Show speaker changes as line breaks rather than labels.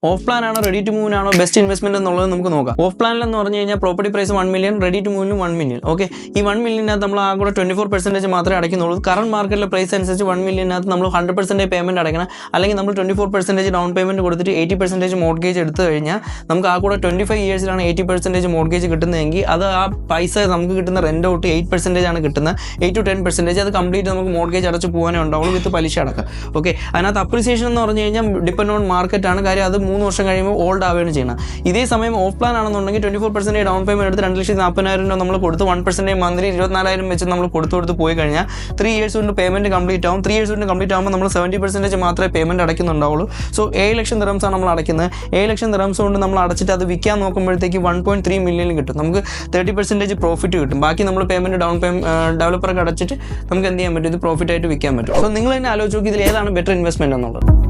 Of plan ആണോ ready to move ആണോ best investment എന്നുള്ളത് നമുക്ക് നോക്കാം. ഓഫ് പ്ലാനിൽ എന്ന് പറഞ്ഞു കഴിഞ്ഞാൽ property price 1 million, ready to മൂവിന് 1 million. ഓക്കെ, ഈ 1 million നമ്മൾ ആ കൂടെ 24% മാത്രമേ അടയ്ക്കുന്നുള്ളൂ. കറണ്ട് മാർക്കറ്റിലെ പ്രൈസ് അനുസരിച്ച് 1 million നമ്മൾ 100% പേയ്മെന്റ് അടയ്ക്കണം. അല്ലെങ്കിൽ നമ്മൾ 24% ഡൗൺ പേയ്മെന്റ് കൊടുത്തിട്ട് 80% മോർഗേജ് എടുത്തു കഴിഞ്ഞാൽ നമുക്ക് ആ കൂടെ 25 yearsലാണ് 80% മോർഗേജ് കിട്ടുന്നതെങ്കിൽ അത് ആ പൈസ നമുക്ക് കിട്ടുന്ന റെന്റ് ഔട്ട് 8% ആണ് കിട്ടുന്നത്. 8 to 10% അത് കംപ്ലീറ്റ് നമുക്ക് മോർഗേജ് അടച്ച് പോകാനേ ഉണ്ടാവുള്ളൂ വിത്ത് പലിശ അടക്കം. ഓക്കെ, അതിനകത്ത് അപ്രിസിയേഷൻ എന്ന് പറഞ്ഞു കഴിഞ്ഞാൽ ഡിപ്പെൻഡ് ഓൺ മാർക്കറ്റ് ആണ്. കാര്യം അത് 3 വർഷം കഴിയുമ്പോൾ ഓൾഡ് ആവുകയാണ് ചെയ്യുന്നത്. ഇതേ സമയം ഓഫ് പ്ലാൻ ആണെന്നുണ്ടെങ്കിൽ 24% ഡൗൺ പേയ്മെന്റ് എടുത്ത് 2,40,000 രൂപ നമ്മൾ കൊടുത്ത് 1% മന്ത്ലി 24,000 വെച്ച് നമ്മൾ കൊടുത്ത് പോയി കഴിഞ്ഞാൽ 3 years കൊണ്ട് പേയ്മെന്റ് കംപ്ലീറ്റ് ആവും. 3 years കൊണ്ട് കംപ്ലീറ്റ് ആകുമ്പോൾ നമ്മൾ 70% മാത്രമേ പേയ്മെന്റ് അടയ്ക്കുന്നുണ്ടാവുള്ളൂ. സോ 7 ലക്ഷം ദിർഹംസാണ് നമ്മൾ അടയ്ക്കുന്നത്. 7 ലക്ഷം ദിർഹംസ് കൊണ്ട് നമ്മൾ അടച്ചിട്ട് അത് വിൽക്കാൻ നോക്കുമ്പോഴത്തേക്ക് 1.3 million കിട്ടും. നമുക്ക് 30% പ്രോഫിറ്റ് കിട്ടും. ബാക്കി നമ്മൾ പേയ്മെന്റ് ഡെവലപ്പർക്ക് അടച്ചിട്ട് നമുക്ക് എന്ത് ചെയ്യാൻ പറ്റും, ഇത് പ്രോഫിറ്റ് ആയിട്ട് വിൽക്കാൻ പറ്റും. സോ നിങ്ങൾ തന്നെ ആലോചിച്ച് നോക്കി ഇതിൽ ഏതാണ് ബെറ്റർ ഇൻവെസ്റ്റ്മെന്റ് എന്നുള്ളത്.